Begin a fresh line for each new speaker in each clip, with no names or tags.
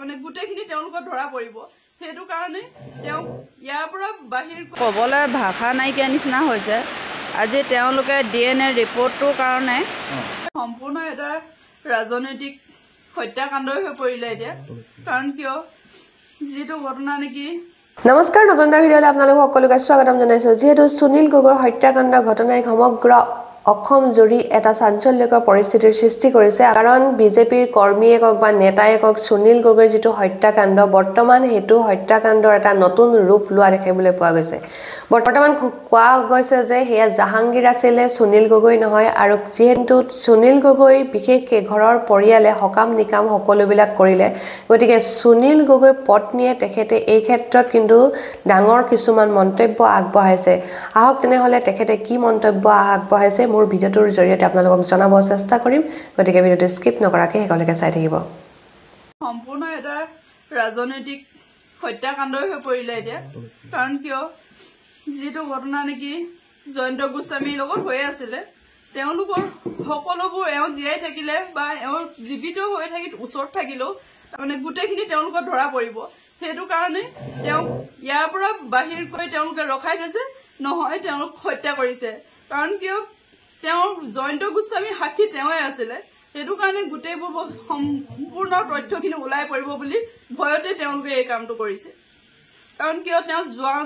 মানে গোটেইখিনি তেওঁলোকৰ ধৰা পৰিব সেইটো কাৰণে তেওঁ ইয়াৰ পৰা বাহিৰ
ক'বলৈ ভাষা নাইকিয়া নিচিনা হৈছে আজি তেওঁলোকে ডিএনএ ৰিপৰ্টটোৰ কাৰণে
সম্পূৰ্ণ এটা ৰাজনৈতিক হত্যাকাণ্ডই হৈ পৰিলে এতিয়া কাৰণ কিয় যিটো ঘটনা নেকি
নমস্কাৰ নতুন এটা ভিডিঅ'লৈ আপোনালোক সকলোকে স্বাগতম জনাইছো যেহেতু সুনীল গগৈৰ হত্যাকাণ্ড ঘটনাই সমগ্ৰ অসম জুৰি এটা চাঞ্চল্যকৰ পৰিস্থিতিৰ সৃষ্টি কৰিছে কাৰণ বিজেপিৰ কৰ্মীয়ে কক বা নেতায়ে কক সুনীল গগৈৰ যেটো হত্যাকাণ্ড বৰ্তমান হেতু হত্যাকাণ্ডৰ এটা নতুন ৰূপ লোৱা দেখিবলৈ পোৱা গৈছে বৰ্তমান কোৱা গৈছে যে হেয়া জাহাংগীৰ আছিল সুনীল গগৈ নহয় আৰু যেহেতু সুনীল গগৈ বিশেষকৈ ঘৰৰ পৰিয়ালে হকাম নিকাম সকলোবিলাক কৰিলে গতিকে সুনীল গগৈ পত্নীয়ে তেখেতে এই ক্ষেত্ৰত কিন্তু ডাঙৰ কিছুমান মন্তব্য আগবঢ়াইছে আহক তেনেহলে তেখেতে কি মন্তব্য আগবঢ়াইছে মোৰ ভিডিওটোৰ জৰিয়তে আপোনালোকক জনাব চেষ্টা কৰিম গতিকে ভিডিওটো স্কিপ নকৰাকৈ হেকলৈকে চাই থাকিব
সম্পূৰ্ণ এটা ৰাজনৈতিক হত্যাকাণ্ডই হৈ পৰিলে এতিয়া কাৰণ কিয় যিটো ঘটনা নেকি জয়ন্ত গোস্বামীৰ লগত হৈ আছিল তেওঁলোকৰ সকলোবোৰ এওঁ জীয়াই থাকিলে বা এওঁ জীৱিত হৈ থাকি ওচৰত থাকিলেও মানে গোটেইখিনি তেওঁলোকৰ ধৰা পৰিব সেইটো কাৰণে তেওঁ ইয়াৰ পৰা বাহিৰ কৰি তেওঁলোকে ৰখাই থৈছে নহয় তেওঁলোক হত্যা কৰিছে কাৰণ কিয় তেওঁ জয়ন্ত গোস্বামী সাক্ষী তেওঁই আছিলে সেইটো কাৰণে গোটেইবোৰ সম্পূৰ্ণ তথ্যখিনি ওলাই পৰিব বুলি ভয়তে তেওঁলোকে এই কামটো কৰিছে কাৰণ কিয় তেওঁ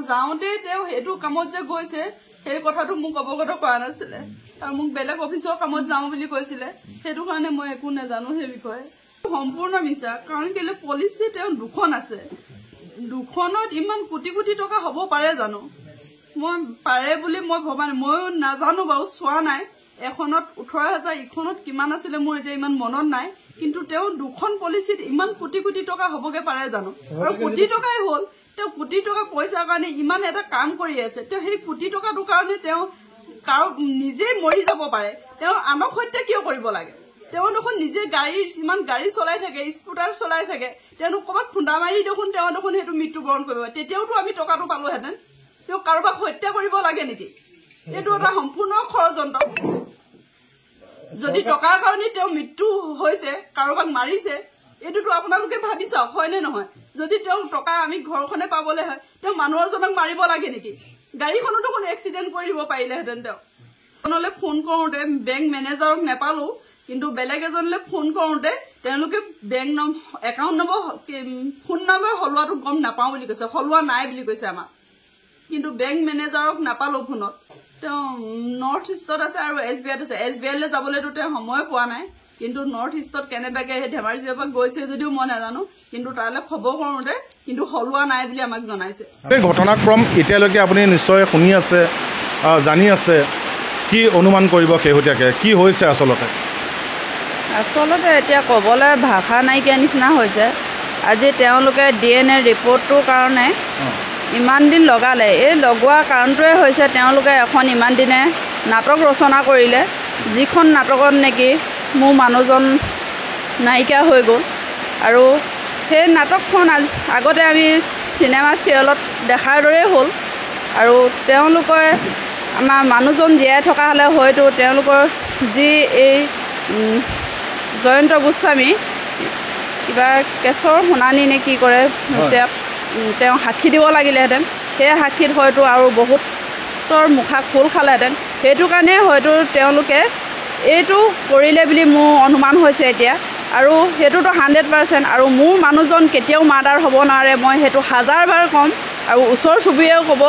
যাওঁতে তেওঁ সেইটো কামত যে গৈছে সেই কথাটো মোক অৱগত কৰা নাছিলে আৰু মোক বেলেগ অফিচৰ কামত যাওঁ বুলি কৈছিলে সেইটো কাৰণে মই একো নাজানো সেই বিষয়ে সম্পূৰ্ণ মিছা কাৰণ কেলে পলিচি তেওঁ দুখন আছে দুখনত ইমান কোটি কোটি টকা হ'ব পাৰে জানো মই পাৰে বুলি মই ভবা নাই মই নাজানো বাৰু চোৱা নাই এখনত 18,000 ইখনত কিমান আছিলে মোৰ এতিয়া ইমান মনত নাই কিন্তু তেওঁ দুখন পলিচিত ইমান কোটি কোটি টকা হ'বগে পাৰে জানো আৰু কোটি টকাই হ'ল তেওঁ কোটি টকা পইচাৰ কাৰণে ইমান এটা কাম কৰি আছে তেওঁ সেই কোটি টকাটোৰ কাৰণে তেওঁ কাৰো নিজে মৰি যাব পাৰে তেওঁ আনক হত্যা কিয় কৰিব লাগে তেওঁ দেখোন নিজে ইমান গাড়ী চলাই থাকে স্কুটাৰ চলাই থাকে তেওঁ ক'ৰবাত খুন্দা মাৰি দেখোন তেওঁ দেখোন সেইটো মৃত্যুবৰণ কৰিব তেতিয়াওতো আমি টকাটো পালোহেঁতেন তেওঁ কাৰোবাক হত্যা কৰিব লাগে নেকি এইটো এটা সম্পূৰ্ণ ষড়যন্ত্ৰ যদি টকাৰ কাৰণে তেওঁ মৃত্যু হৈছে কাৰোবাক মাৰিছে এইটোতো আপোনালোকে ভাবি চাওক হয়নে নহয় যদি তেওঁ টকা আমি ঘৰখনে পাবলৈ হয় তেওঁ মানুহজনক মাৰিব লাগে নেকি গাড়ীখনো দেখোন এক্সিডেণ্ট কৰি দিব পাৰিলেহেঁতেন তেওঁ এজনলৈ ফোন কৰোঁতে বেংক মেনেজাৰক নেপালো কিন্তু বেলেগ এজনলৈ ফোন কৰোঁতে তেওঁলোকে bank account number phone number সলোৱাটো গম নাপাওঁ বুলি কৈছে সলোৱা নাই বুলি কৈছে আমাক কিন্তু বেংক মেনেজাৰক নাপালো ফোনত তেওঁ নৰ্থ ইষ্টত আছে আৰু SBIত আছে SBIলৈ যাবলৈতো তেওঁ সময় পোৱা নাই কিন্তু নৰ্থ ইষ্টত কেনেবাকে ধেমাজিৰ পৰা গৈছে যদিও মই নাজানো কিন্তু তালৈ খবৰ কৰোঁতে কিন্তু সলোৱা নাই বুলি আমাক জনাইছে
এই ঘটনাক্ৰম এতিয়ালৈকে আপুনি নিশ্চয় শুনি আছে জানি আছে কি অনুমান কৰিব শেহতীয়াকৈ কি হৈছে
আচলতে এতিয়া ক'বলৈ ভাষা নাইকিয়া নিচিনা হৈছে আজি তেওঁলোকে ডিএনএ ৰিপৰ্টটোৰ কাৰণে ইমান দিন লগালে এই লগোৱা কাৰণটোৱে হৈছে তেওঁলোকে এখন ইমান দিনে নাটক ৰচনা কৰিলে যিখন নাটকত নেকি মোৰ মানুহজন নায়িকা হৈ গ'ল আৰু সেই নাটকখন আগতে আমি চিনেমা চিৰিয়েলত দেখাৰ দৰেই হ'ল আৰু তেওঁলোকে আমাৰ মানুহজন জীয়াই থকা হ'লে হয়তো তেওঁলোকৰ যি এই জয়ন্ত গোস্বামী কিবা কেছৰ শুনানি নে কি কৰে তেওঁ সাক্ষী দিব লাগিলেহেঁতেন সেই সাক্ষীত হয়তো আৰু বহুতৰ মুখা খোল খালেহেঁতেন সেইটো কাৰণে হয়তো তেওঁলোকে এইটো কৰিলে বুলি মোৰ অনুমান হৈছে এতিয়া আৰু সেইটোতো 100% আৰু মোৰ মানুহজন কেতিয়াও মাৰ্ডাৰ হ'ব নোৱাৰে মই সেইটো 1000 বাৰ ক'ম আৰু ওচৰ চুবুৰীয়াও ক'ব